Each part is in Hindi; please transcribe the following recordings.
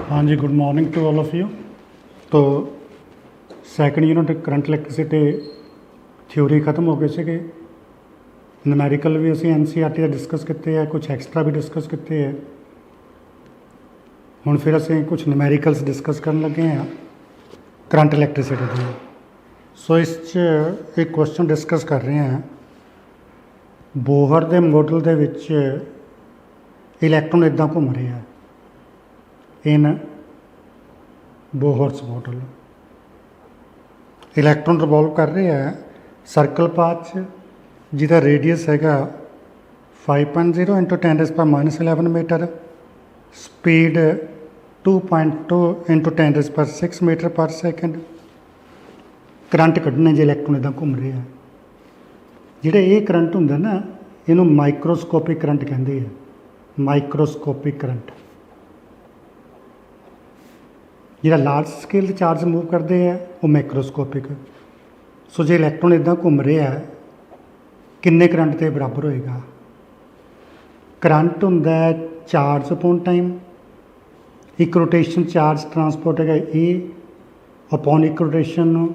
हाँ जी, good morning to all of you. तो second unit current electricity theory खत्म हो गए थे। नूमैरिकल भी असी NCERT डिस्कस किए है, कुछ एक्सट्रा भी डिस्कस किए है। हुण फिर असी कुछ नूमैरिकल्स डिस्कस करन लगे हैं करंट इलैक्ट्रिसिटी के। सो इस एक क्वेश्चन डिस्कस कर रहे हैं, बोहर के मॉडल के विच इलैक्ट्रॉन इदां घूम रहे हैं in Bohr's model. Electron revolve कर रहे हैं सर्कल पाथ जिसका रेडियस हैगा 5.0 into 10⁻⁻11 metre, speed 2.2 into 10⁻6 metre per second. Current कढ़ने जो इलैक्ट्रॉन इदां घूम रहे हैं, जिहड़ा ये करंट हुंदा ना, इनू माइक्रोस्कोपिक करंट कहंदे हैं। माइक्रोस्कोपिक करंट जिहड़ा लार्ज स्केल चार्ज मूव करते हैं वो मैक्रोस्कोपिक। सो जो इलैक्ट्रॉन इदां घूम रहे हैं किन्ने करंट के बराबर होएगा? करंट हुंदा है चार्ज अपॉन टाइम। एक रोटेशन चार्ज ट्रांसपोर्ट है ए अपॉन एक रोटेशन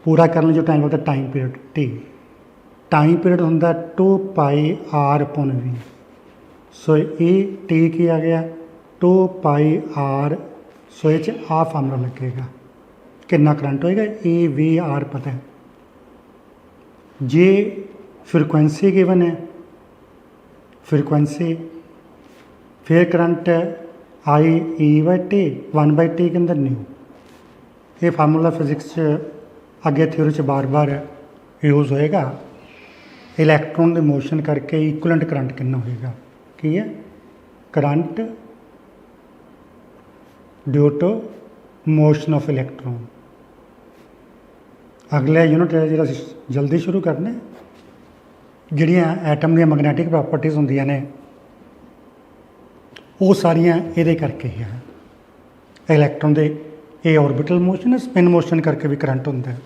पूरा करने जो टाइम लगता time period T. Time period हुंदा 2πr/v। सो ये टी की आ गया 2πr। सो ये आ फार्मूला लगेगा कितना करंट होएगा AVR पता है। जे फ्रीकुएंसी गिवन है फ्रीकुएंसी, फिर करंट IE/T 1/T के अंदर न्यू। ये फार्मूला फिजिक्स अगे थ्योरी बार बार यूज़ होएगा। इलैक्ट्रॉन के मोशन करके इक्वलेंट करंट कितना होएगा की है? Current due to motion of electron. अगला यूनिट है जो जल्दी शुरू करने, जिहड़ियां एटम दी मैगनैटिक प्रॉपर्टीज़ होंदियां ने वो सारियां इहदे करके ही है। इलैक्ट्रॉन दे ए ऑर्बिटल मोशन, स्पिन मोशन करके भी करंट होंदा है।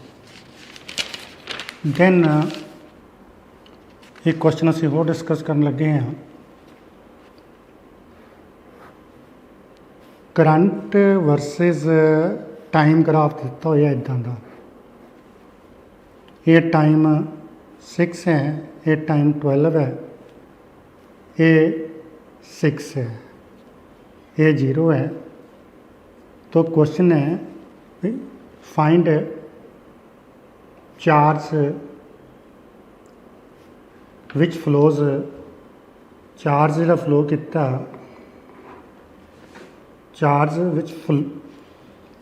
दैन एक क्वेश्चन असीं होर डिस्कस करन लगे हैं, करंट वर्सिस टाइम ग्राफ दिता होया इदां दा। ये टाइम 6 है, ये टाइम 12 है, ये 6 है, ये 0 है। तो क्वेश्चन है find charge which flows, charge जिहड़ा फ्लो किया, charge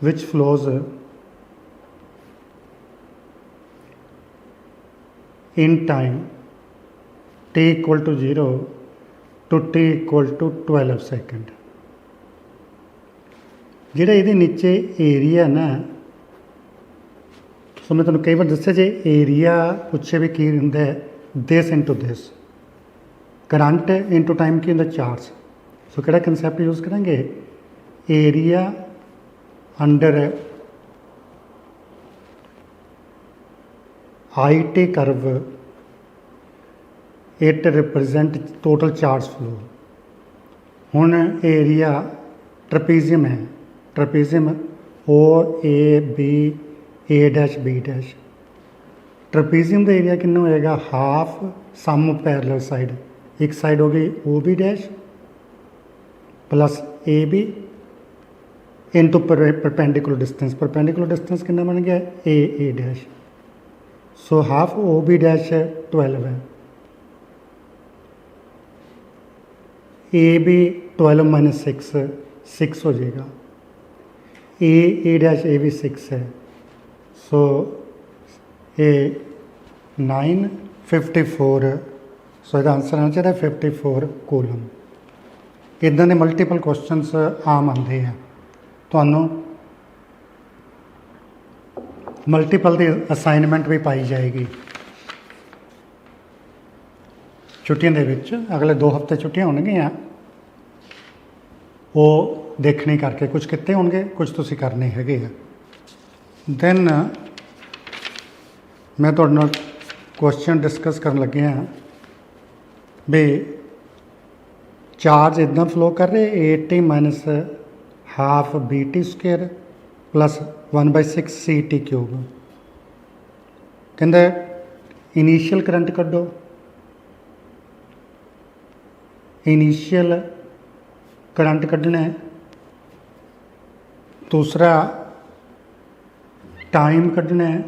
which flows in time t = 0 to t = 12 second. जिहड़ा इहदे नीचे एरिया ना, सो मैं तुहानूं कई बार दस्सिया जे एरिया पुछे भी की हुंदा है this into this. Current into time की हुंदा चार्ज। सो किहड़ा कंसैप्ट यूज़ करांगे? Area under IT curve, it represent total charge flow. हुण एरिया ट्रपीजियम है, ट्रपीजियम OAB A', ट्रपीजियम का एरिया कितना होएगा? Half sum parallel side. एक साइड हो गई OB' plus AB into perpendicular distance. Perpendicular distance कितना बन गया? A'। सो हाफ OB' 12 है, AB 12 - 6 हो जाएगा, A' भी 6 है। सो ए 9 54। सो इसका आंसर आना चाहिए 54 कूलम। इदां के मल्टीपल क्वेश्चनस आम आते हैं, तुहानूं मल्टीपल की असाइनमेंट भी पाई जाएगी छुट्टियों के विच। अगले 2 हफ्ते छुट्टियां होणगियां, वो देखने करके कुछ किते होणगे, कुछ तुसीं करने हैगे आ। दैन मैं तुहाडे नाल क्वेश्चन डिस्कस करन लगे हाँ भी चार्ज इदां फ्लो कर रहे 80 - half b t square plus 1/6 c t cube. कहते इनीशियल करंट कड्डो, इनीशियल करंट कड्ढना है, दूसरा टाइम कड्ढना है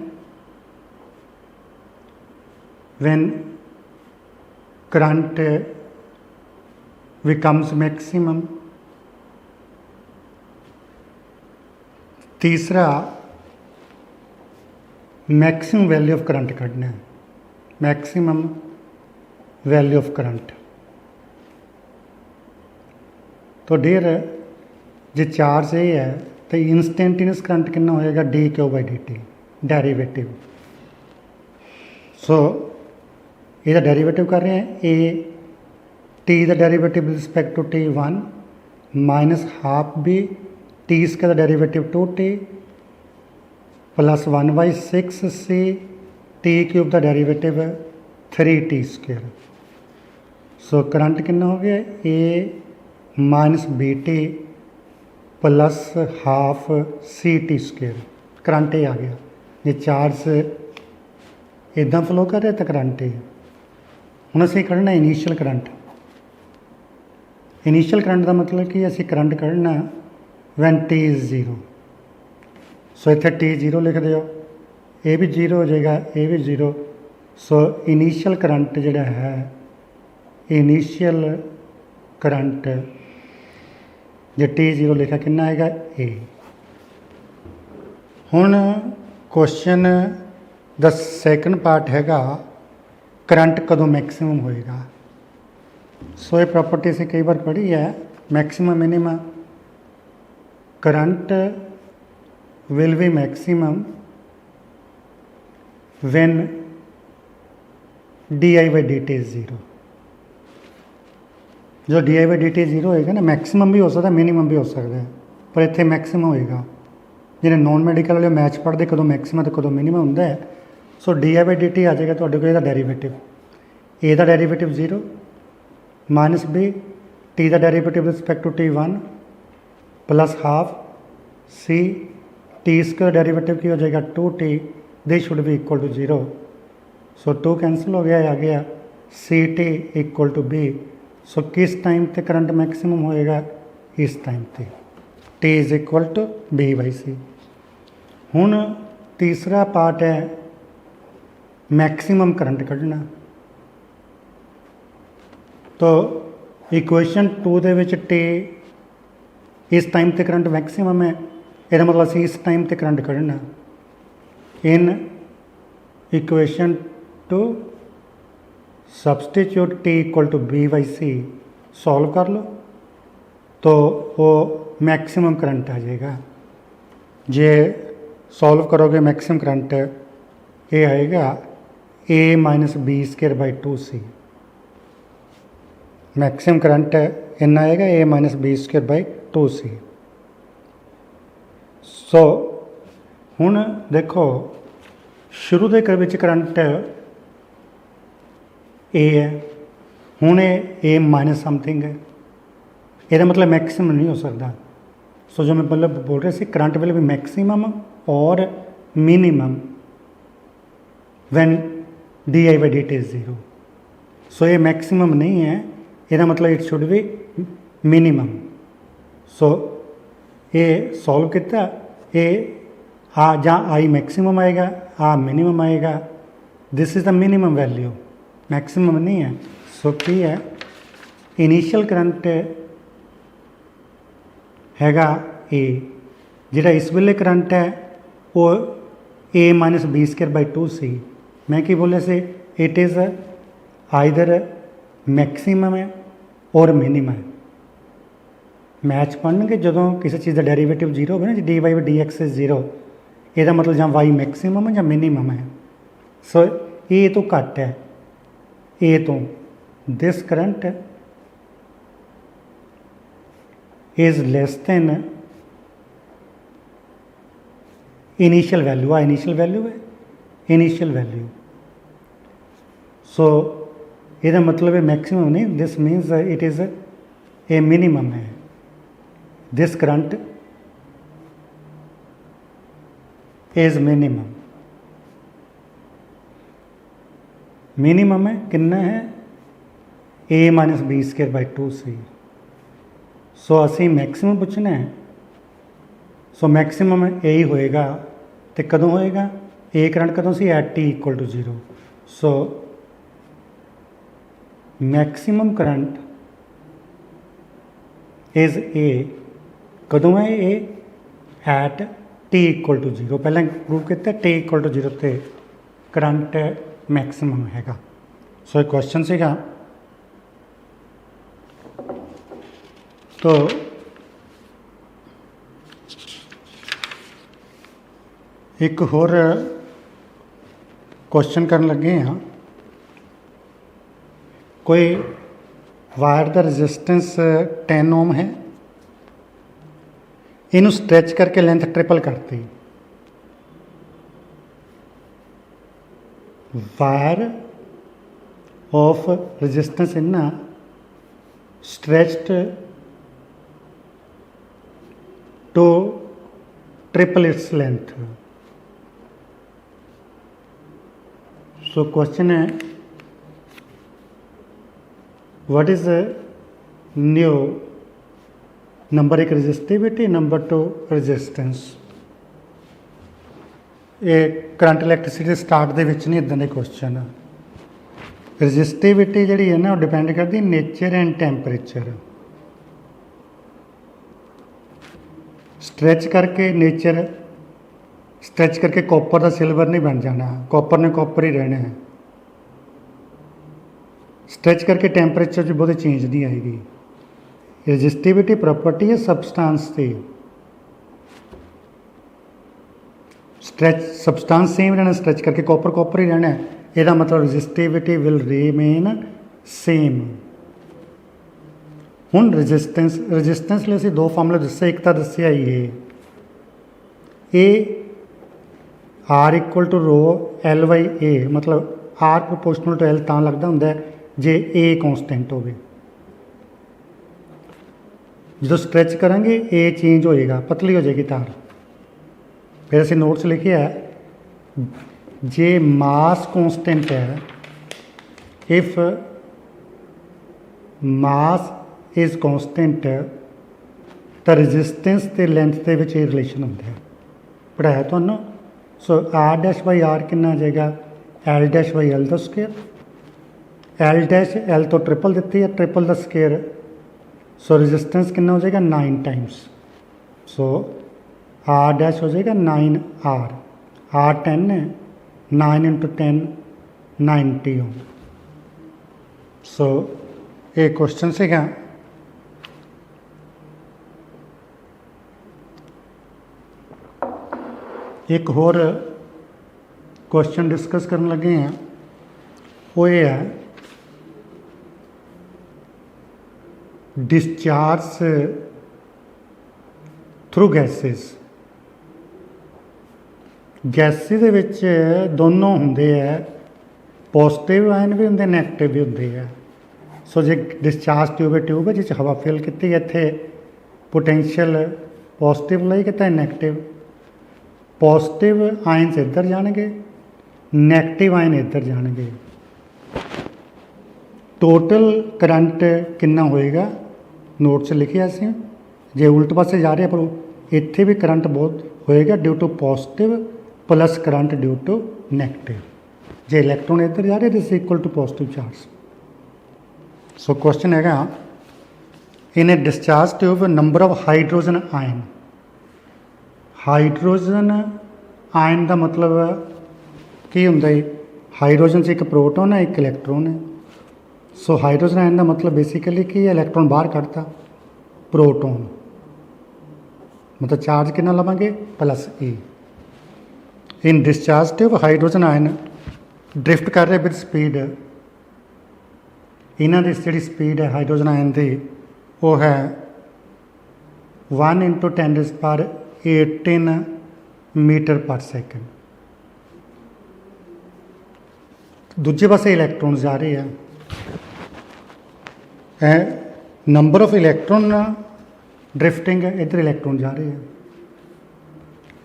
व्हेन करंट बिकम्स मैक्सिमम, तीसरा मैक्सिमम वैल्यू ऑफ करंट कड्ढना है, मैक्सिमम वैल्यू ऑफ करंट। तो डियर जे चार्ज ये है तो इंस्टेंटेनियस करंट कितना होएगा d q by d t derivative. So ਇਹਦਾ ਡੈਰੀਵੇਟਿਵ ਕਰ ਰਹੇ ਹਾਂ ए टी ਦਾ derivative with respect to T 1 minus half b t इसका derivative 2t plus 1/6 c t cube का derivative 3t square. So current कितना हो गया a minus b t plus half c t square. Current ये आ गया, जे चार्ज इदा फ्लो कर रहा तो करंट ही। हुण असीं कढ़ना इनीशियल करंट। इनीशियल करंट का मतलब कि असीं करंट कढ़ना वैन टी इज़ 0। सो इत्थे टी 0 लिख दिओ, ये भी 0 हो जाएगा, ये भी 0। सो इनीशियल करंट जिहड़ा है, इनीशियल करंट जे टी 0 लिखा कितना आएगा ए। हुण क्वेश्चन द सैकेंड पार्ट हैगा करंट कदों मैक्सिमम होएगा। सो ये प्रॉपर्टी असीं कई बार पढ़ी है, maximum minimum. Current will be maximum when D i by d T is 0। जो D i by d T 0 होएगा ना, मैक्सिमम भी हो सकता मिनिमम भी हो सकता है, पर इत्थे मैक्सिमम होएगा। जिन्हें नॉन मैडिकल वाले मैच पढ़ते कदों मैक्सिमम तो कदों मिनिमम होंदा है। So d i by d t आ जाएगा तुहाडे कोल, इहदा डेरीवेटिव ए का डेरीवेटिव 0 माइनस बी टी का derivative respect to t 1 plus half c t इसका डेरीवेटिव की हो जाएगा 2t, they should be equal to 0। So 2 cancel हो गया, आ गया c t equal to b. So किस टाइम ते करंट मैक्सिमम होएगा, इस टाइम ते t is equal to b by c. हुण तीसरा पार्ट है मैक्सिमम करंट कढ़ना। तो इक्वेशन 2 दे विच टी इस टाइम ते करंट मैक्सिमम है, इसका मतलब असीं इस टाइम ते करंट कढ़ना। In equation 2 substitute t equal to b by c solve कर लो तो वो मैक्सिमम करंट आ जाएगा। जे सॉल्व करोगे मैक्सिमम करंट ये आएगा a minus b square by 2c। Maximum current इन्ना आएगा a minus b square by 2c। सो हुण देखो शुरू दे करंट ए है, हुण ए माइनस समथिंग है, ਇਹਦਾ मतलब मैक्सिमम नहीं हो सकता। सो जो मैं मतलब बोल रहा सी करंट विल बी मैक्सिमम और minimum when D i by d T is 0। So ये मैक्सिमम नहीं है, ਇਹਦਾ मतलब इट शुड बी मिनिमम। सो ये सॉल्व किया, ये आ ਜਾਂ आई मैक्सिमम आएगा, आ मिनिमम आएगा। This is the minimum value, maximum नहीं है। सो की है इनीशियल करंट हैगा ए, जिहड़ा इस वेले करंट है वो a minus b square by 2c। मैं की बोलिया से इट इज़ आइदर मैक्सिमम है और मिनिमम है। मैच पढ़नगे जो किसी चीज़ का डेरीवेटिव 0 हो ना, d y d x is 0, ਇਹਦਾ मतलब ਜਾਂ वाई मैक्सिमम है ਜਾਂ मिनिमम है। सो ए तो घट है, ए तो this current is less than initial value. Initial value है, इनीशियल वैल्यू। सो ਇਹਦਾ मतलब है मैक्सिमम नहीं, this means it is a minimum है। This current is minimum. Minimum है कितना है a minus b square by 2c। सो असी मैक्सिमम पूछना है। सो मैक्सिमम यही होएगा तो कदों होएगा ए करंट कदों सी at t equal to 0। So maximum current is a कदों है a at t equal to 0। पहले प्रूव किया टी इक्वल टू 0 ते करंट मैक्सिमम हैगा। सो एक क्वेश्चन सीगा तो एक होर क्वेश्चन करन लगे हाँ। कोई वायर का रजिस्टेंस 10 ओम है, इनू स्ट्रैच करके लेंथ ट्रिपल करती। वायर ऑफ रजिस्टेंस इन्ना stretched to triple its length. So question है what is new number 1 resistivity, number 2 resistance. ये करंट इलैक्ट्रिसिटी स्टार्ट दे विच नहीं इदां दे क्वेश्चन। रजिस्टिविटी जिहड़ी है ना डिपेंड करती नेचर एंड टैंपरेचर। स्ट्रैच करके नेचर स्ट्रैच करके कॉपर का सिल्वर नहीं बन जाना, कॉपर ने कॉपर ही रहना है। स्ट्रैच करके टैंपरेचर च बहुत चेंज नहीं आएगी। रजिस्टिविटी प्रॉपर्टी है सबसटांस की। स्ट्रैच सबसटांस सेम रहना, स्ट्रैच करके कॉपर कॉपर ही रहना है। यदा मतलब रजिस्टिविटी विल रिमेन सेम। हुण रजिस्टेंस रजिस्टेंस लिए असीं दो फार्मूले दस्से, एक तो दस्सिया ए R equal to rho L by A, मतलब आर प्रोपोर्शनल टू एल तां लगदा हुंदा है जे ए कॉन्सटेंट होवे। जो स्ट्रैच करांगे ए चेंज होएगा, पतली हो जाएगी तार। फिर असीं नोट्स लिखे है जे मास कॉन्सटेंट है, इफ मास इज कॉन्सटेंट तो रजिस्टेंस ते लेंथ के विच ये रिलेशन होंदा है, पढ़ाया तुहानूं। सो आर डैश बाई आर कितना आ जाएगा एल डैश बाई एल दा स्केयर। एल डैश एल तो ट्रिपल दी है, ट्रिपल दा स्केयर। सो रजिस्टेंस कितना हो जाएगा 9 टाइम्स। सो आर डैश हो जाएगा 9 आर। आर 10 है, 9 इंटू 10 90 ओम। सो ये क्वेश्चन सीगा एक होर क्वेश्चन डिस्कस करन लगे हैं, वो ये है डिस्चार्ज थ्रू गैसिस। गैसिस दे विच दोनों होंदे है, पॉजिटिव आयन भी होंदे नैगेटिव भी होंदे है। सो जे डिस्चार्ज ट्यूब है जिस हवा फिल की, इत्थे पोटेंशियल पॉजिटिव लाई किता नैगेटिव। पॉजिटिव आयनस इधर जाएंगे, नैगेटिव आयन इधर जाएंगे। टोटल करंट कितना होएगा नोट से लिखिया असीं, जे उल्ट पासे जा रहे पर इत्थे भी करंट बहुत होएगा due to positive plus current due to negative. जे इलैक्ट्रॉन इधर जा रहे this equal to positive charge. So question हैगा in a discharge tube number of hydrogen ion. Hydrogen ion का मतलब की होंदा है, हाइड्रोजन से एक प्रोटोन है एक इलैक्ट्रॉन है। सो हाइड्रोजन आयन का मतलब बेसिकली कि इलैक्ट्रॉन बाहर कढ़ता, प्रोटोन मतलब चार्ज कितना लवांगे plus a. In discharge tube hydrogen ion drift कर रहे विद स्पीड। इन्हां दी जिहड़ी स्पीड है हाइड्रोजन आयन की वो है 1 × 10⁻18 मीटर पर सैकेंड। दूजे पासे इलैक्ट्रॉन जा रहे हैं, नंबर ऑफ इलैक्ट्रॉन ड्रिफ्टिंग है, इधर इलैक्ट्रॉन जा रहे हैं।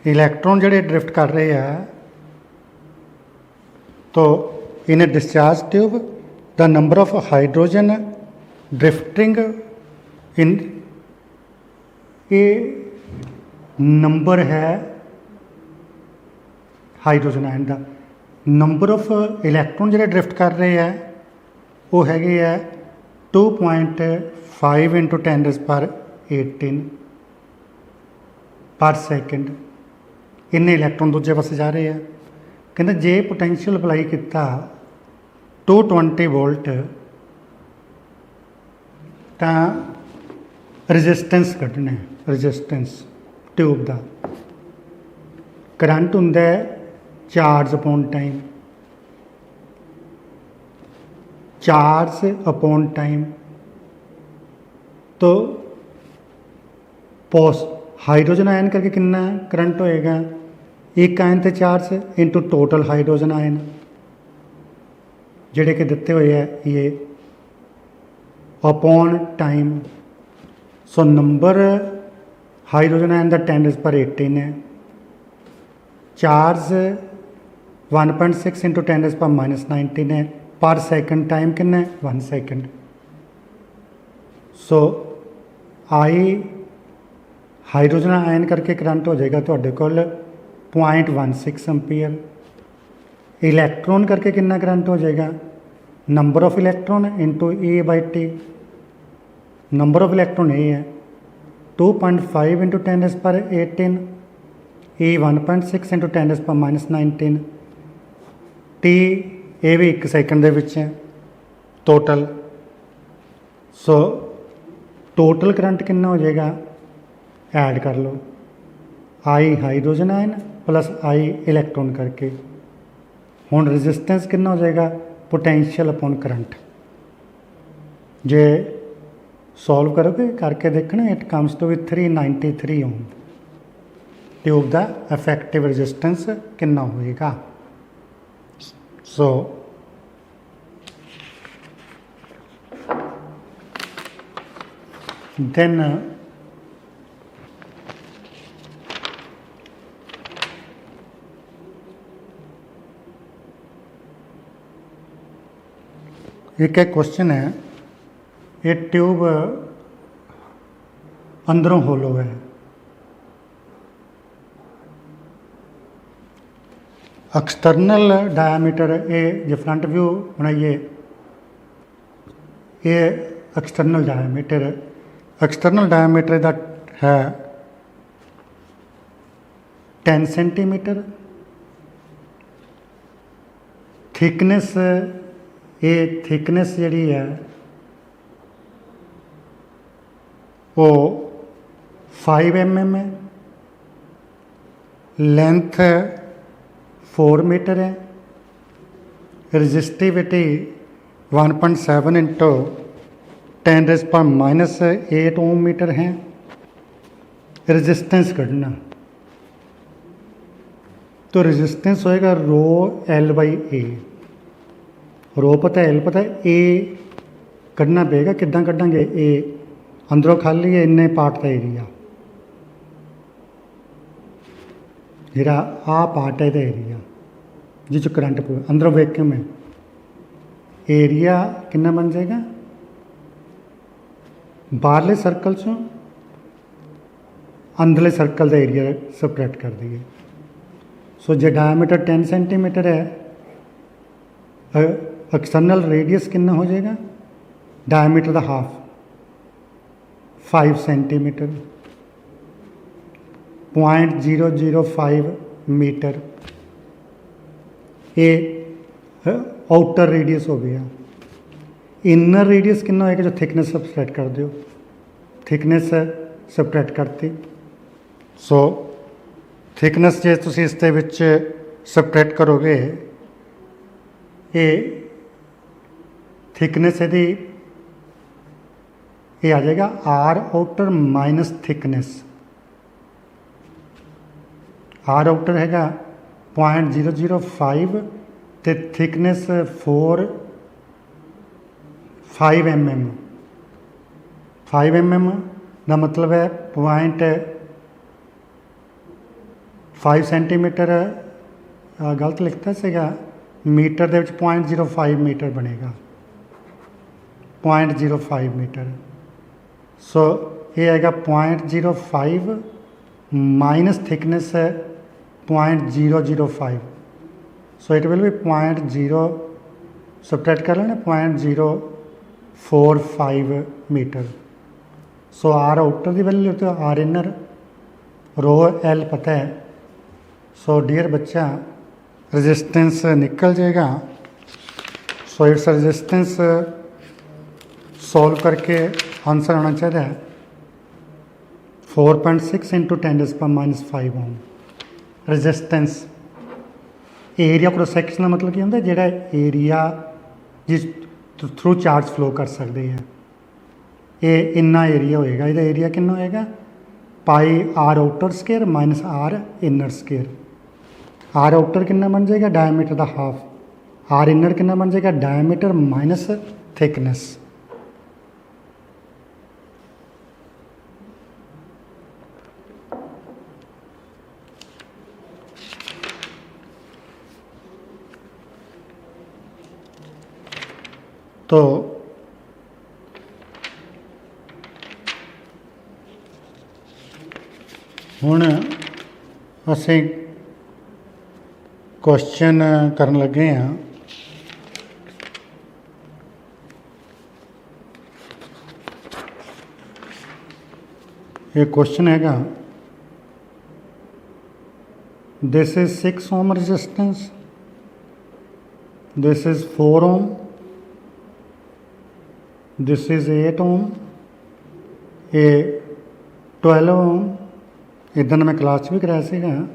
इलैक्ट्रॉन ਜਿਹੜੇ ड्रिफ्ट कर रहे हैं तो in a discharge tube the number of hydrogen drifting in ये नंबर है हाइड्रोजन आयन का। नंबर ऑफ इलैक्ट्रॉन ਜਿਹੜੇ ड्रिफ्ट कर रहे हैं वो हैगे है 2.5 इंटू 10⁻18 पर सैकेंड। इन्ने इलैक्ट्रॉन दूजे पासे जा रहे हैं। कहते जे पोटेंशियल अप्लाई किया 220 वोल्ट तो रजिस्टेंस कढ़ना है। रजिस्टेंस ट्यूब का करंट होंगे charge upon time. Charge upon time तो हाइड्रोजन आयन करके कितना करंट होएगा एक आयन ते charge into total hydrogen ion जेडे के दिते हुए है ये upon time. So number hydrogen ion का 10⁻18 है। चार्ज 1.6 इंटू 10⁻19 है। पर सैकेंड टाइम कितना 1 सैकेंड। सो आई हाइड्रोजन आयन करके करंट हो जाएगा तो 0.16 एम्पीयर। इलैक्ट्रॉन करके कितना करंट हो जाएगा number of electron into A/T। Number of electron ए है 2.5 इंटू 10⁻18 A 1.6 इंटू 10⁻19 T ये भी 1 सैकेंड दे विच है टोटल। सो टोटल करंट कितना हो जाएगा ऐड कर लो आई हाइड्रोजन आयन प्लस आई इलैक्ट्रॉन करके। हुण रजिस्टेंस कितना हो जाएगा पोटेंशियल अपॉन करंट। जे सॉल्व करोगे करके देखना it comes to 393 ohm. Tube का इफेक्टिव रजिस्टेंस कितना होएगा। सो देन एक क्वेश्चन है ये ट्यूब अंदरों होलो है। एक्सटर्नल डायमीटर ये जो फ्रंट व्यू बनाइए ये एक्सटर्नल डायमीटर का है 10 सेंटीमीटर। थिकनेस ये थिकनेस जी है वो 5 mm है। लेंथ 4 मीटर है। रजिस्टिविटी 1.7 इंटू 10⁻⁻8 ओम मीटर है। रेजिस्टेंस कढ़ना तो रेजिस्टेंस होएगा रो L/A। रो पता है L पता है ए कढ़ना पेगा किदा कढ़ांगे ए अंदरों खाली है इन्ने पार्ट का एरिया जिहड़ा आ पार्ट है एरिया जिस करंट अंदरों वैक्यूम है एरिया कितना बन जाएगा बाहरले सर्कल चों अंदरले सर्कल का एरिया सपरेट कर दिए। सो जो डायमीटर 10 सेंटीमीटर है एक्सटर्नल रेडियस कितना हो जाएगा डायमीटर का हाफ 5 सेंटीमीटर 0.005 मीटर। ये आउटर रेडियस हो गया। इनर रेडियस कितना होएगा जो थिकनेस सबट्रैक्ट कर दो थिकनेस सबट्रैक्ट करती। सो थिकनेस जे तुसी इस दे विच सबट्रैक्ट करोगे ये थिकनेस यदि ये आ जाएगा R outer minus thickness. R outer हैगा 0.005 ते थिकनेस 5 mm। 5 mm का मतलब है 5 सेंटीमीटर गलत लिखता सीगा, मीटर दे विच 0.05 मीटर बनेगा, 0.05 मीटर। सो ये हैगा 0.05 माइनस थिकनेस है 0.005, सो इट विल बी 0.0 सबट्रैक्ट कर लेना 0.045 मीटर। सो आर आउटर की वैल्यू तो आर इनर, रो एल पता है। सो डियर बच्चा रेजिस्टेंस निकल जाएगा। सो इट्स रेजिस्टेंस सॉल्व करके आंसर आना चाहिए 4.6 into 10⁻⁵ ohm resistance. Area cross section का मतलब क्या होंगे, जो एरिया जिस थ्रू चार्ज फ्लो कर सकते हैं, ये इन्ना एरिया होएगा। ये एरिया कितना होएगा, pi r outer square minus r inner square. R outer कितना बन जाएगा, डायमीटर का हाफ। आर इनर कितना बन जाएगा, डायमीटर माइनस थिकनेस। तो हुण असीं क्वेश्चन करन लगे हाँ। ये क्वेश्चन हैगा, this is 6 ohm resistance, this is 4 ohm, this is 8 ohm, ये 12 ओम। इधर मैं क्लास भी कराया सीगा।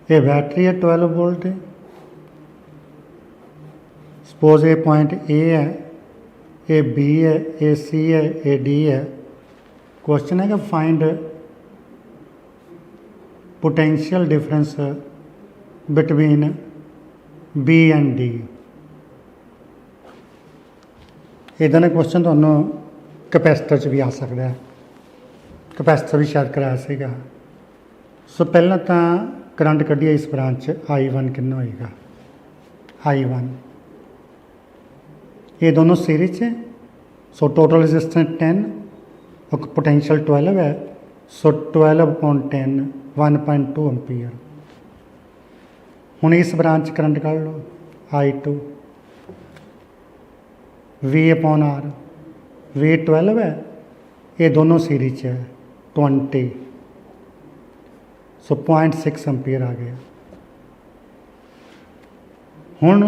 ये बैटरी है 12 वोल्ट है। सपोज ये पॉइंट ए है, ये बी है, ये सी है, ये डी है। क्वेश्चन है कि find potential difference between B and D. इधर ने क्वेश्चन तो कैपेसिटर च भी आ सकता है, कैपेसिटर भी शायद कराया सीगा। सो पहला तो करंट कढ़िए इस ब्रांच I1 कितना होएगा, I1। ये दोनों सीरीज है। सो टोटल रेजिस्टेंस 10 और पोटेंशियल 12 है। सो 12/10 1.2 एम्पीयर। हुण इस ब्रांच करंट कढ़ लो I2 V/R। V 12 है, ये दोनों सीरीज है 20। सो 0.6 एम्पीयर आ गया। हुण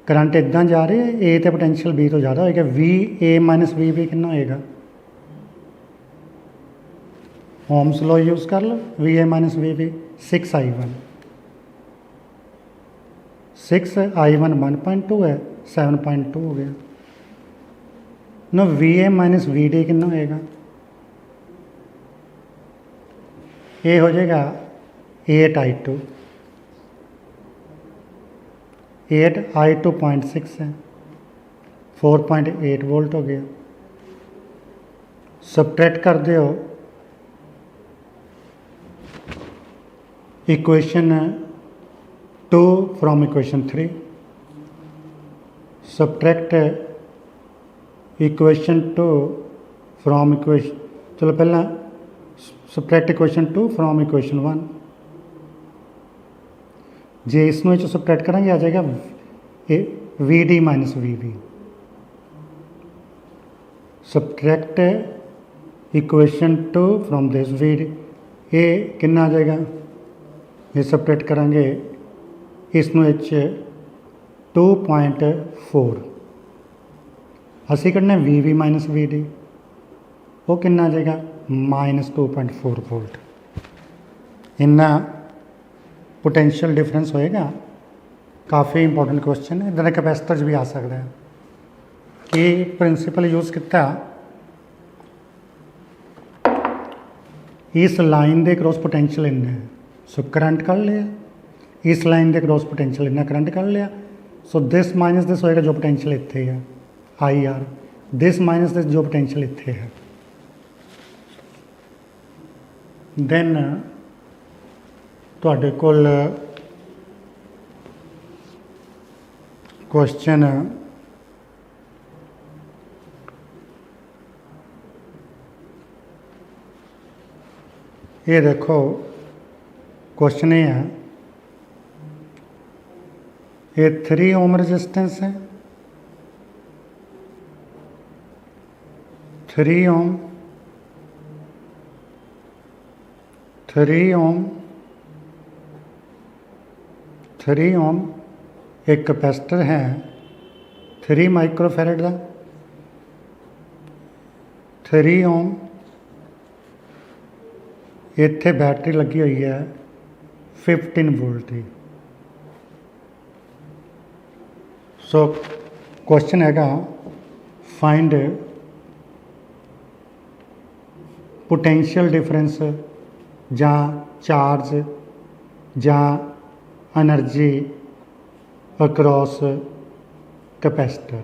करंट इदा जा रहे है, ए तो पोटेंशियल बी तो ज़्यादा होएगा। VA माइनस VB कितना होएगा, ओम्स लॉ यूज़ कर लो। VA minus VB 6I1। 6I1 1.2 है, 7.2 हो गया ना। VA माइनस VD कितना होएगा, ये हो जाएगा 8I2। 8I2 0.6 है, 4.8 वोल्ट हो गया। सबट्रैक्ट कर दो equation 2 from equation 3। Subtract equation 2 from equation, चलो पहला सबट्रैक्ट इक्वेशन 2 फ्रॉम इक्वेशन 1। जे इसमें सबट्रैक्ट करेंगे आ जाएगा VD minus VB। Subtract equation 2 from this VD, ये कितना आ जाएगा, ये सबट्रैक्ट करेंगे इसमें 2.4। असी कढ़ना VB माइनस VD, वो कितना आ जाएगा -2.4 वोल्ट। इन्ना पोटेंशियल डिफरेंस होएगा। काफ़ी इंपॉर्टेंट क्वेश्चन है। इधर कैपेसिटर भी आ सकता है। ये प्रिंसिपल यूज़ किया, इस लाइन के क्रॉस पोटेंशियल इन्ना है, सो करंट कर लिया। इस लाइन के क्रॉस पोटेंशियल इन्ना करंट कर लिया। सो दिस माइनस दिस होएगा जो पोटेंशियल इत्थे है IR, दिस माइनस दिस जो पोटेंशियल इत्थे है। then ਤੁਹਾਡੇ ਕੋਲ क्वेश्चन ये देखो, क्वेश्चन ये है, ये 3 ओम रेजिस्टेंस है, 3 ओम 3 ओम 3 ओम एक कैपेसिटर है 3 माइक्रोफैरड का, 3 ओम इत्थे बैटरी लगी हुई है 15 वोल्ट की। सो क्वेश्चन हैगा फाइंड पोटेंशियल डिफरेंस या चार्ज या energy across capacitor.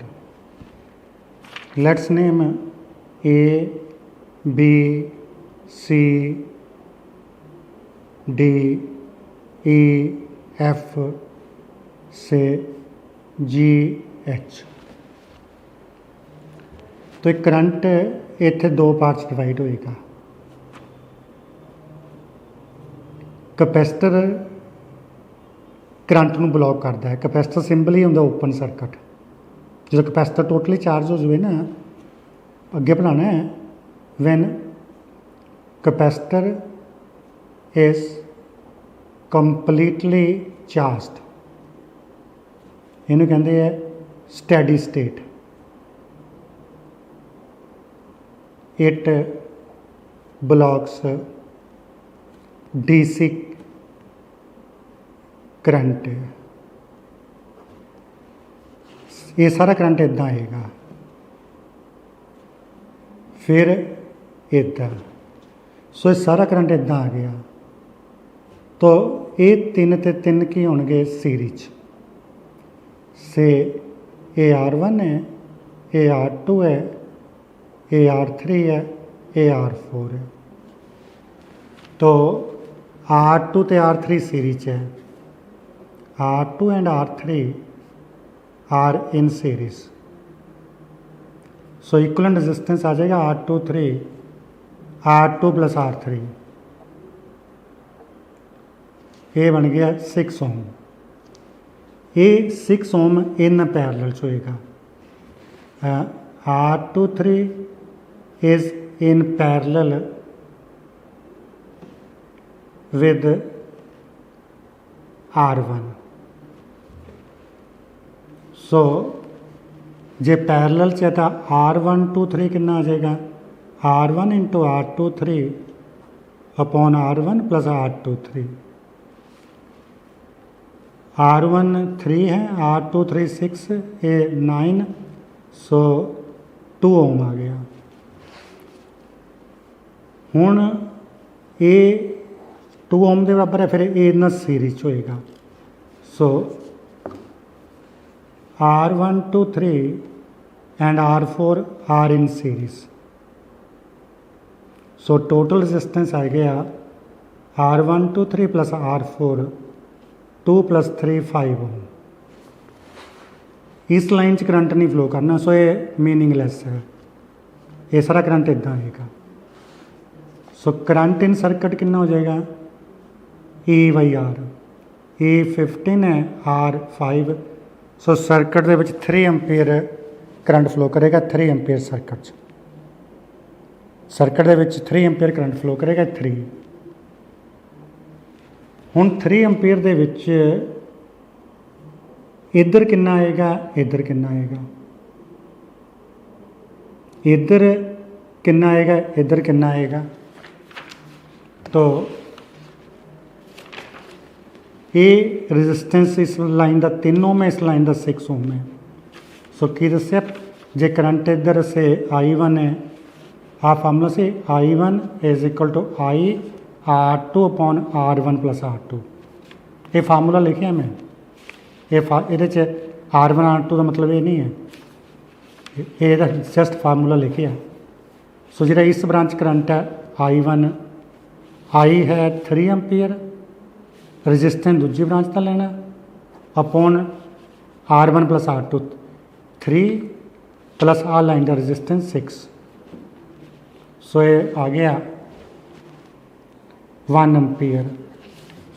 Let's name a B C D E f से जी एच। तो एक करंट इत्थे 2 पार्ट्स डिवाइड होएगा। कैपेसिटर करंट नूं ब्लॉक करता है। कैपेसिटर सिंबल ही होंदा ओपन सर्किट। जो कैपेसिटर टोटली चार्ज हो जाए ना, अगे बनाना है when capacitor is completely charged, इन्हूं कहते हैं steady state. It blocks DC current. ये सारा करंट इदा आएगा, फिर इधर। सो ये सारा करंट इदा आ गया। तो ये 3 ते 3 की होणगे सीरीज से। ए R1 है, ए R2 है, ए R3 है, ए R4 है। तो R2 ते R3 सीरीज है। R2 and R3 are in series. So equivalent resistance आ जाएगा R2 plus R3। ये बन गया 6 ओम। ये 6 ओम इन पैरेलल होएगा। R23 is in parallel with R1। So J parallel च है तो R123 कितना आ जाएगा, R1 into R23 upon R1 plus R23। R1 3 है, R23 6, ए 9, सो 2 ओम आ गया। हुण ये 2 ओम के बराबर है, फिर ये इन्ना सीरीज होएगा। सो R123 and R4 are in series. So total resistance आ गया R123 plus R4 2 plus 3 5 ओम। इस लाइन च करंट नहीं फ्लो करना, सो ये मीनिंगलैस है। ये सारा करंट इदा आएगा। सो करंट इन सर्किट कितना हो जाएगा, E/R। E 15 है, R 5। सो सर्किट दे विच 3 एम्पीयर करंट फ्लो करेगा। 3 एम्पीयर सर्किट दे विच 3 एम्पीयर करंट फ्लो करेगा। 3 हुण 3 एम्पीयर दे विच इधर कितना आएगा, इधर कितना आएगा, इधर कितना आएगा, इधर कितना आएगा। तो ये रेजिस्टेंस इस लाइन का 3 ओम है, इस लाइन का 6 ओम है। सो की दस्या, जे करंट इधर से I1 है, आ फार्मूला से I1 is equal to I/R2 upon R1 plus R2। ये फार्मूला लिखिया मैं, ये R1 R2 का मतलब ये नहीं है, ये जस्ट फार्मूला लिखिया। सो जो इस ब्रांच करंट है I1, I है 3 एम्पीयर रजिस्टेंस दूजी ब्रांच का लेना upon R1 plus R2 3 plus आ लाइन का रजिस्टेंस 6। सो ये आ गया 1 एम्पीयर।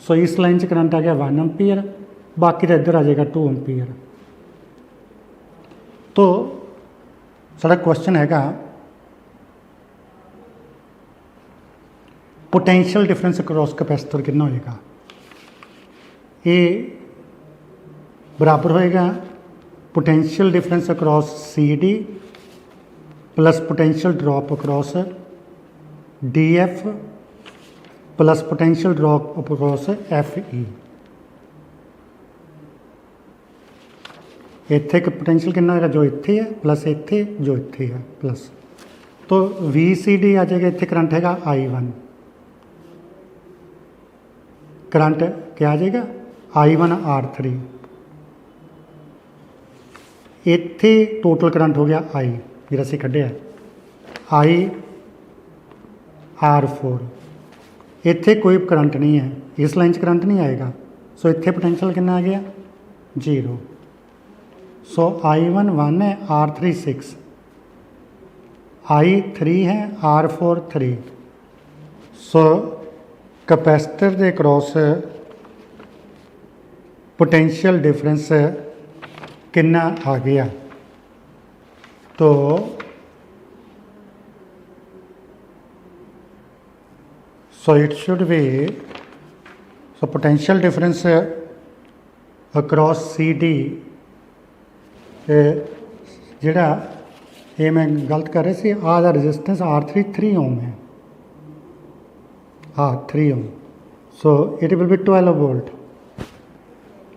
सो इस लाइन से करंट आ गया 1 एम्पीयर, बाकी तो इधर आ जाएगा 2 एम्पीयर। तो साडा क्वेश्चन हैगा पोटेंशियल डिफरेंस अक्रॉस कैपेसिटर कितना होएगा। ये बराबर होएगा potential difference across CD plus potential drop across DF plus potential drop across FE। इत्थे एक पोटेंशियल कितना होगा जो इत्थे है प्लस इत्थे जो इत्थे है प्लस, तो VCD आ जाएगा। इत्थे करंट हैगा I1, करंट क्या आ जाएगा I1 R3। इत्थे टोटल करंट हो गया I जिहड़ा असीं कढिआ I R4। इत्थे कोई करंट नहीं है, इस लाइन च करंट नहीं आएगा, सो इत्थे पोटेंशियल कितना आ गया 0। सो I1 1 है, R3 6, I3 है, R4 3। सो कैपेसिटर के क्रॉस पोटेंशियल डिफरेंस कितना आ गया। तो so it should be, so potential difference across CD जिहड़ा ये मैं गलत कर रहा सी, आ दा रजिस्टेंस R3 3 ओम है, हाँ 3 ohm. So it will be 12 volt.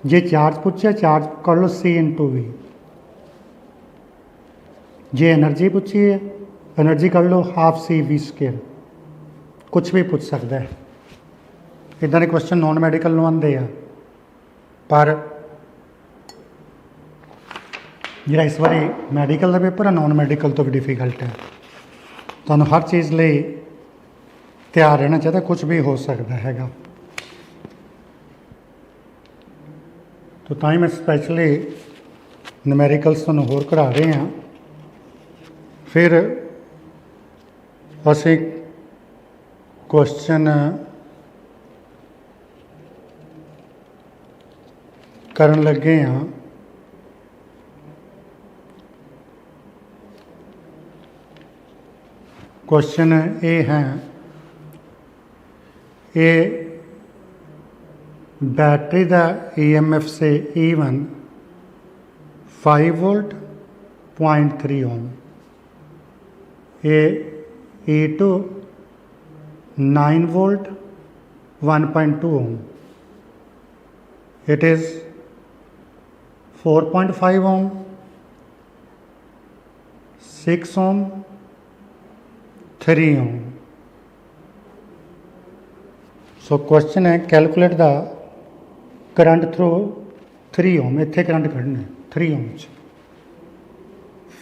जे चार्ज पूछा चार्ज कर लो C/V, जे एनर्जी पूछी है एनर्जी कर लो हाफ CV²। कुछ भी पूछ सकता है, इदां दे क्वेश्चन नॉन मैडिकल नूं आंदे आ, पर जिहड़ा इस बारी मैडिकल का पेपर है नॉन मैडिकल तो भी डिफिकल्ट है। तुहानूं हर चीज़ लई तैयार रहना चाहिए, कुछ भी हो सकता हैगा। तो तां ही मैं स्पैशली न्यूमेरिकल्स तुहानूं होर करा रहे हैं। फिर असीं क्वेश्चन करन लगे हैं क्वेश्चन ये है, ये बैटरी का EMF से E1 5 वोल्ट 0.3 ओम, ये E2 9 volt 1.2 ohm, it is 4.5 ohm 6 ohm 3 ohm। So question है calculate the current through 3 ohm, इत्थे करंट कढ़ना 3 ohm च,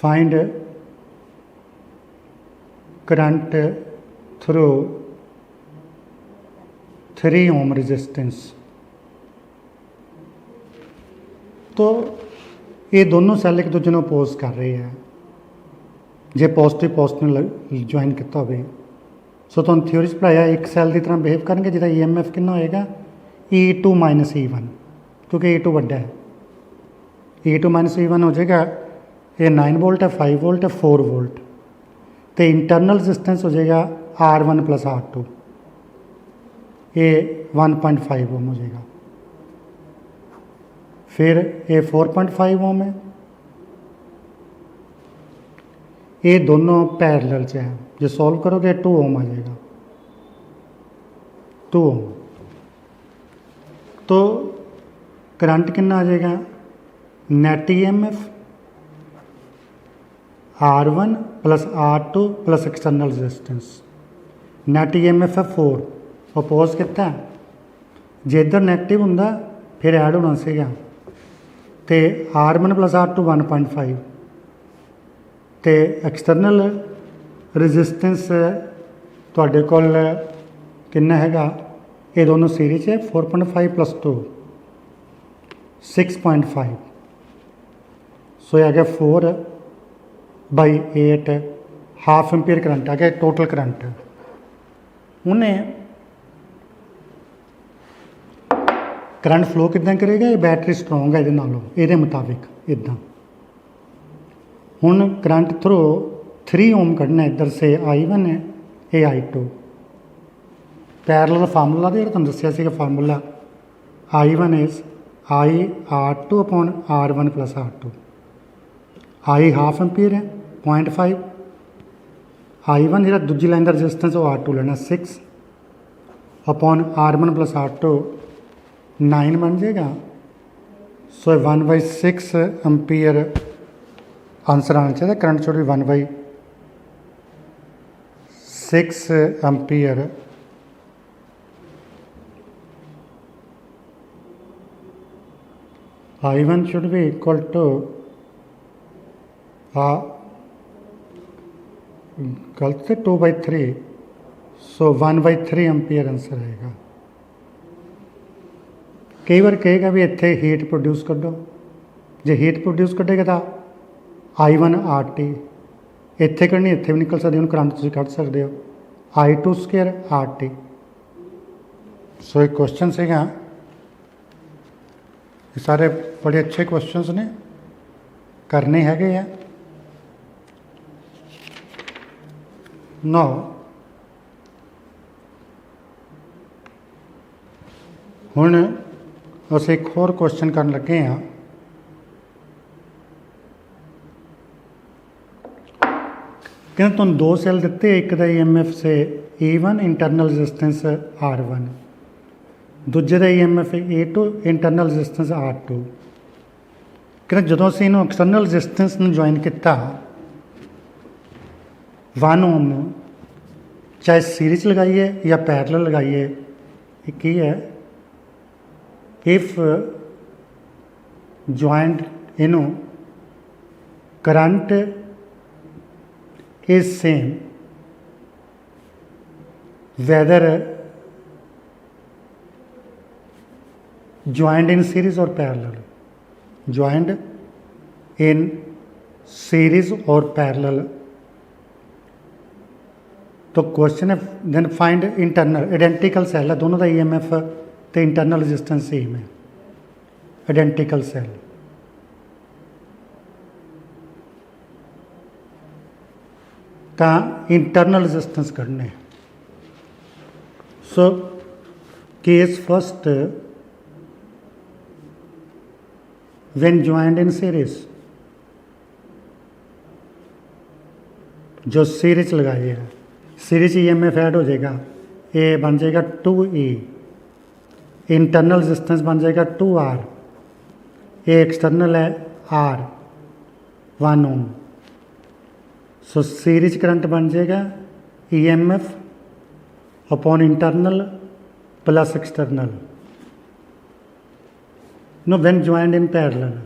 find current through 3 ohm resistance. तो ये दोनों सैल एक दूजे अपोज कर रहे हैं। जे पॉजिटिव पॉजिटिव ज्वाइन किया हो, सो तुम थ्योरी पढ़ाया एक सैल की तरह बिहेव करेंगे जिसका EMF कितना होएगा E2 माइनस E1, क्योंकि E2 वड्डा है। E2 माइनस E1 हो जाएगा, ये 9 वोल्ट है 5 वोल्ट है 4 वोल्ट, तो इंटरनल रजिस्टेंस हो जाएगा R1 प्लस R2, ये 1.5 ओम हो जाएगा। फिर ये 4.5 ओम है, ये दोनों पैरेलल च है, जो सॉल्व करोगे 2 ओम आ जाएगा 2 ओम। तो करंट कितना आ जाएगा net EMF R1 plus R2 plus external resistance. Net EMF है 4, अपोज किया जे इधर नैगेटिव होंदा फिर ऐड होना सीगा, तो R1 प्लस R2 1.5, तो एक्सटर्नल रजिस्टेंस तुहाडे कोल कितना हैगा ये दोनों सीरीज है 4.5 प्लस 2 6.5 सो आ गया 4/8 हाफ एम्पीयर करंट आ गया टोटल करंट। उन्हें करंट फ्लो कितना करेगा, ये बैटरी स्ट्रोंग है ये मुताबिक इदा। हुण करंट थ्रू 3 ओम कढ़ना इधर से I1 है, ये I2 पैरेलल फार्मूला जो तुम दसिया formula I1 is IR2 upon R1 plus R2। I half ampere है 0.5, I1 जो दूजी लाइन का रजिस्टेंस वो R2 लेना 6 अपॉन R1 प्लस R2 9 बन जाएगा। सो 1/6 एम्पीयर आंसर आना चाहिए। करंट छोड़ी 1/6 ampere I1 should be equal to गलत से 2/3 सो 1/3 एम्पीयर आंसर आएगा। कई बार कहेगा भी इतने हीट प्रोड्यूस करो, जो हीट प्रोड्यूस करेगा तो I1 RT इतने कढ़नी इतने भी निकल सकती, करंट तुम कढ़ सकते हो I2 स्क्वायर RT। सो एक क्वेश्चन से सारे बड़े अच्छे क्वेश्चंस ने करने है। नो हुण अस एक होर क्वेश्चन कर लगे हाँ। कहते तुम 2 सैल दिते, एक का EMF से E1 इंटरनल रजिस्टेंस R1, दूजे का EMF A2 internal resistance R2। कहते जो असी इनू एक्सटर्नल रजिस्टेंस ज्वाइन किया 1 ओम चाहे सीरीज लगाइए या पैरेलल लगाइए, की है इफ ज्वाइंट इनू current is same whether joint in series और पैरेलल, ज्वाइंट इन सीरीज और पैरेलल। तो क्वेश्चन है then find internal identical cell है, दोनों का EMF तो इंटरनल रजिस्टेंस सेम है, आइडेंटिकल सेल। तो इंटरनल रजिस्टेंस करने। So case first when joint in series, जो सीरीज लगाई है सीरीज EMF ऐड हो जाएगा, ए बन जाएगा 2E, इंटरनल रजिस्टेंस बन जाएगा 2R, ए एक्सटर्नल है R 1 ओम। सो सीरीज करंट बन जाएगा EMF upon internal plus external. Know when joint in parallel,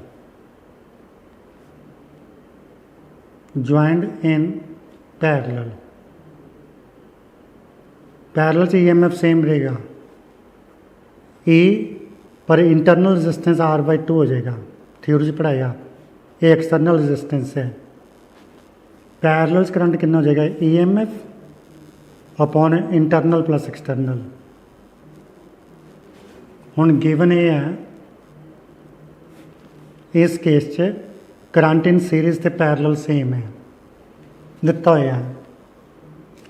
joint in parallel, parallel से EMF सेम रहेगा E पर इंटरनल रजिस्टेंस R/2 हो जाएगा, थ्योरी से पढ़ाया। ये एक्सटर्नल रजिस्टेंस है। पैरेलल करंट कितना हो जाएगा EMF upon internal plus external. हुण गिवन ये है इस केस च करंट इन सीरीज ते पैरेलल सेम है दिता होया,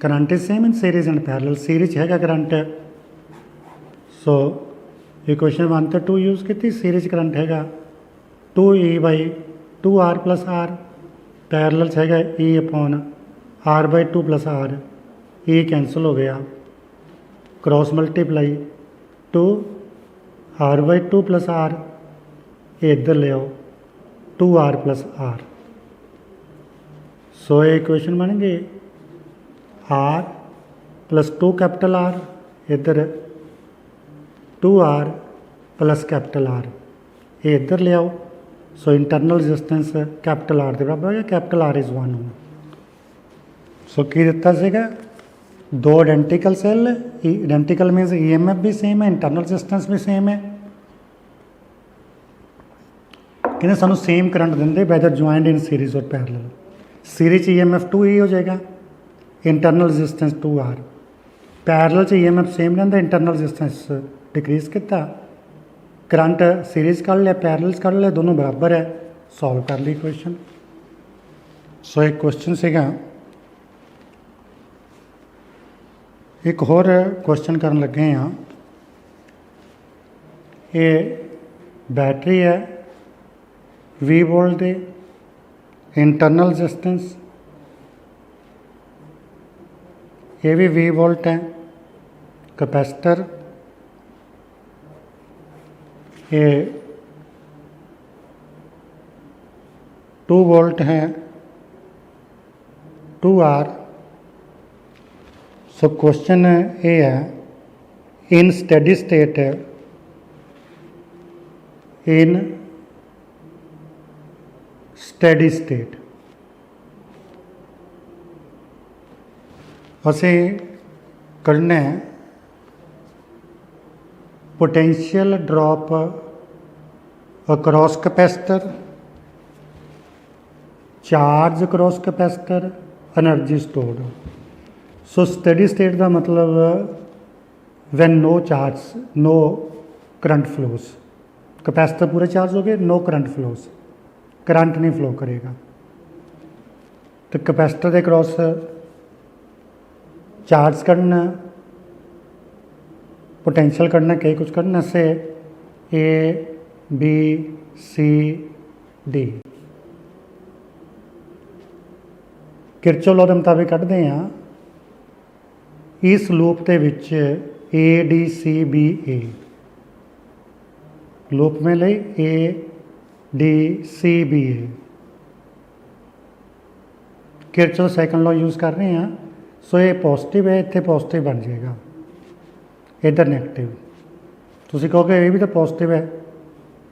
current is same in series and parallel. Series है करंट, सो इक्वेशन 1 तो 2 यूज़ की, सीरीज करंट है 2E/2R प्लस R, पैरेलल है E upon R/2 plus R, E cancel हो गया, cross multiply 2R/2 plus R, ये इधर ले आओ 2R प्लस R। सो ये इक्वेशन बन गई R प्लस 2 कैपिटल R, इधर 2R प्लस कैपिटल R, ये इधर ले आओ। So internal resistance capital R के बराबर हो गया, capital R is 1 ohm. So की दिता सीगा दो identical cell, identical means EMF भी सेम है, इंटरनल रजिस्टेंस भी सेम है। कहते सानू सेम करंट देंगे वैदर ज्वाइंट इन सीरीज और पैरेलल। सीरीज EMF 2E हो जाएगा, इंटरनल रजिस्टेंस 2R। पैरेलल च EMF सेम रहता, इंटरनल रजिस्टेंस डिक्रीज किया। करंट सीरीज कढ़ लिया, पैरेलल कढ़ लिया, दोनों बराबर है, सॉल्व कर ली क्वेश्चन। सो एक क्वेश्चन सीगा, एक होर क्वेश्चन करन लगे हाँ। ये बैटरी है 20 वोल्ट दे, इंटरनल रजिस्टेंस ये भी 20 वोल्ट है, कैपेसिटर ये 2 वोल्ट है, 2R। सो क्वेश्चन ये है, in steady state, in steady state असी करना है potential drop across capacitor, charge across capacitor, energy stored. So steady state का मतलब when no charge, no current flows, capacitor पूरे चार्ज हो गए, नो करंट फ्लोस, करंट नहीं फ्लो करेगा। तो कैपेसिटर के क्रॉस चार्ज करना, पोटेंशियल करना, कई कुछ करना से ABCD किरचॉफ लॉ के मुताबिक कढ़ते हैं। इस लूप के विच ADCBA लूप में ले ADCBA Kirchhoff second law use कर रहे हैं। सो ये पॉजिटिव है, इतने पॉजिटिव बन जाएगा, इधर नैगेटिव। तुसी कहोगे ये भी तो पॉजिटिव है,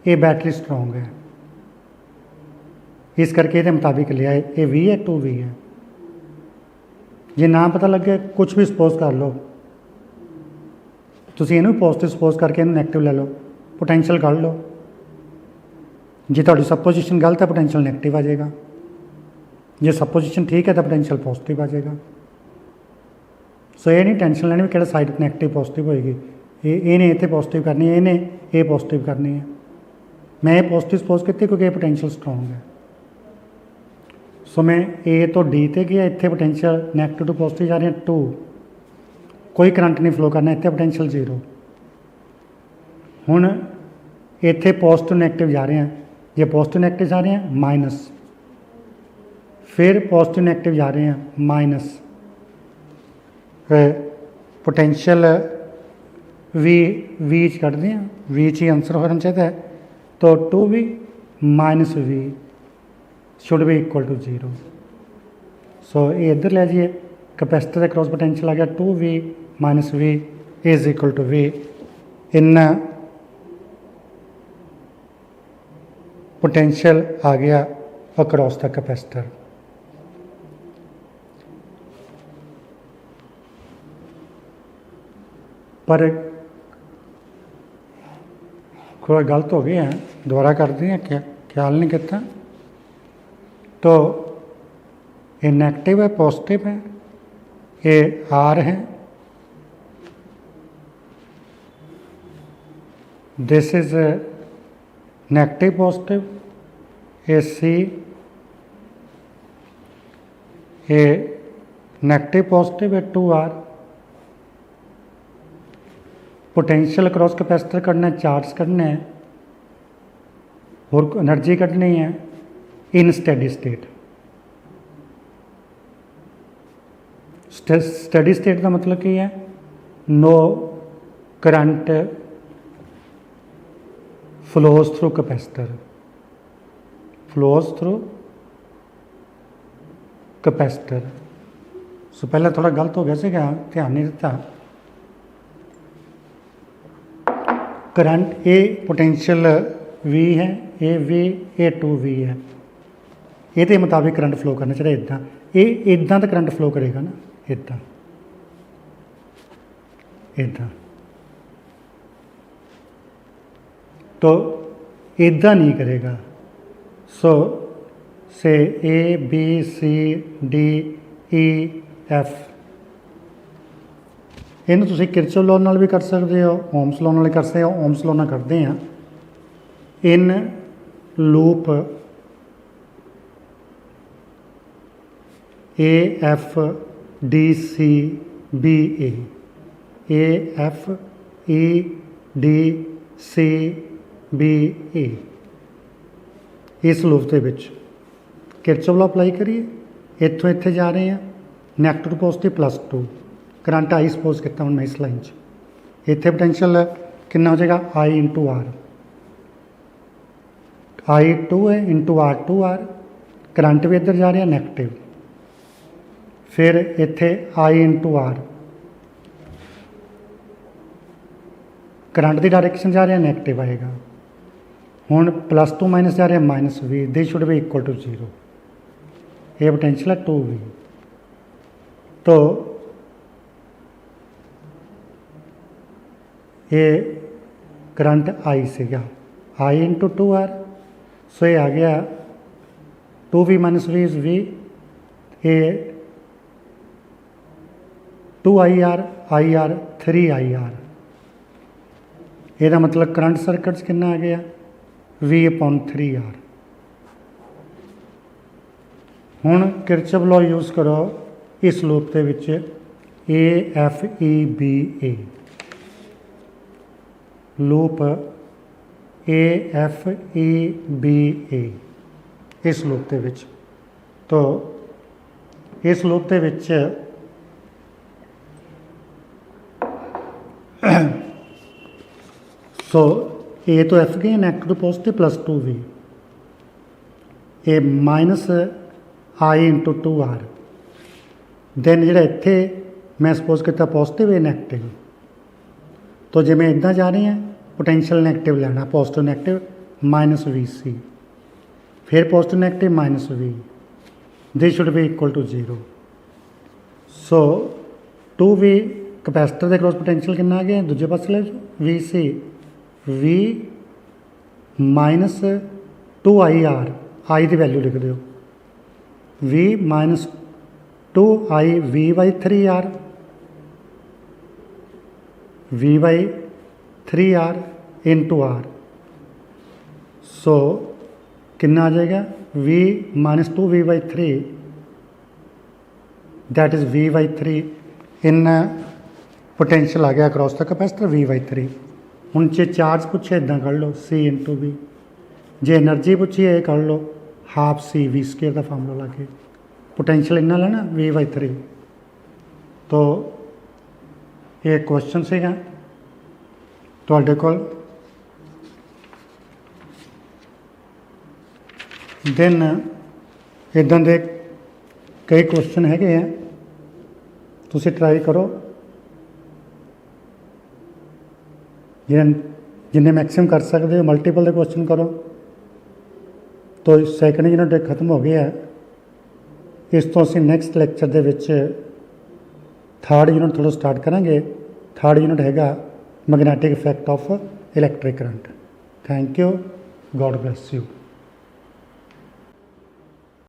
ये बैटरी स्ट्रोंग है, इस करके ये मुताबिक लिया है। ये V है, 2V है। जे ना पता लगे कुछ भी सपोज कर लो, तुसी इनू पॉजिटिव सपोज करके इनू नैगेटिव ले लो, पोटेंशियल कढ़ लो। जे तुहाडी सपोजिशन गलत है, पोटेंशियल नैगेटिव आ जाएगा। जे सपोजिशन ठीक है तो पोटेंशियल पॉजिटिव आ जाएगा। सो ये नहीं टेंशन लेनी भी कि साइड नैगेटिव पॉजिटिव होएगी, ये इतने पॉजिटिव करनी है, इन्हें ये पॉजिटिव करनी है। मैं ये पॉजिटिव सपोज की क्योंकि ये पोटेंशियल स्ट्रोंग है। सो मैं A तो D ते गया, इतने पोटेंशियल नैगेटिव टू पॉजिटिव जा रहे हैं 2, कोई करंट नहीं फ्लो करना, इतने पोटेंशियल 0। हुण इतने पॉजिटिव नैगेटिव जा रहे हैं, जे पॉजिटिव नैगेटिव जा रहे हैं माइनस, फिर पॉजिटिव नैगेटिव जा रहे हैं माइनस, पोटेंशियल V कढ़ते हैं, V ही आंसर होना चाहिए है। तो 2V minus V should be equal to 0। So ये इधर ले जाइए, कैपेसिटर के क्रॉस पोटेंशियल आ गया 2V minus V is equal to V in potential आ गया अक्रॉस द कैपेसिटर। पर थोड़ा गलत हो गया है, दोबारा करते हैं, क्या ख्याल नहीं किया। तो ये नेगेटिव है, पॉजिटिव है, ये R है, दिस इज नेगेटिव पॉजिटिव, ये C, ये नेगेटिव पॉजिटिव है 2R। पोटेंशियल क्रॉस कैपेसिटर करना है, चार्ज करना है और एनर्जी कढ़नी है in steady state. Steady state का मतलब क्या है? No current flows through capacitor, flows through capacitor. So पहले थोड़ा गलत हो गया से, ध्यान नहीं दिता। करंट ए पोटेंशियल V है, ए V, ए 2V है, ये मुताबिक करंट फ्लो करना चाहिए। इदा ये इदा तो करंट फ्लो करेगा ना, इदा इदा। तो इदा नहीं करेगा। So say A B C D E F, इनू तुसी किरचॉफ लॉ नाल भी कर सकते हो, ओम्स लॉ नाल कर सकते हो। ओम्स लॉ नाल करते हैं, in loop A F D C B A F E D C B A, इस लूप के विच किरचॉफ लॉ अप्लाई करिए। इत्थों इत्थे जा रहे हैं, negative to positive +2 current I suppose किया हूँ मैं इस लाइन इत्थे पोटेंशियल कितना हो जाएगा आई इंटू आर, आई 2 है इंटू आर 2R, करंट भी इधर जा रहा नैगेटिव, फिर इत्थे आई इंटू आर, करंट की डायरेक्शन जा रहा नैगेटिव आएगा। हुण +2 माइनस जा रहा -V, they should be equal to 0। ये पोटेंशियल है 2V। तो ये करंट आई सीगा, आई इंटू 2R, सो ये आ गया 2V - V इज़ V, ये 2IR, IR 3IR। यदा मतलब करंट सर्किट कितना आ गया V/3R। हुण किरचॉफ लॉ यूज़ करो इस लूप के विच AFEBA, लूप AFEBA इस लूप के विच। तो इस लूप के विच सो ए तो एफ गए negative to positive +2V, A minus I into 2R, then जो इत्थे मैं सपोज किया पॉजिटिव ए नैगेटिव। तो जे मैं इदा जा रही हैं पोटेंशियल नैगेटिव लेना, पॉजिटिव नैगेटिव -VC, फिर positive negative -V, they should be equal to 0। So 2V capacitor के क्रॉस पोटेंशियल कितना आ गया दूजे पास ले VC, V -2IR, आई की वैल्यू लिख दो, V -2I V/3R, V/3R into R। सो कितना आ जाएगा V -2 V/3, that is V/3 in potential आ गया अक्रॉस द कैपेसिटर V/3। हुण जे चार्ज पूछे इदा कर लो C इंटू V, जे एनर्जी पूछी है कर लो हाफ C V² का फार्मूला ला के, पोटेंशियल इन्ना लेना V/3। तो ये क्वेश्चन सीगा तुहाडे कोल। दैन इदां दे कई क्वेश्चन हैगे आ, तुसीं ट्राई करो, जिन्ने मैक्सिमम कर सकते हो मल्टीपल के क्वेश्चन करो। तो सैकेंड यूनिट खत्म हो गया। इस तो असीं नैक्सट लैक्चर दे विच थर्ड यूनिट थोड़ा स्टार्ट करांगे। थर्ड यूनिट हैगा magnetic effect of electric current. Thank you, God bless you.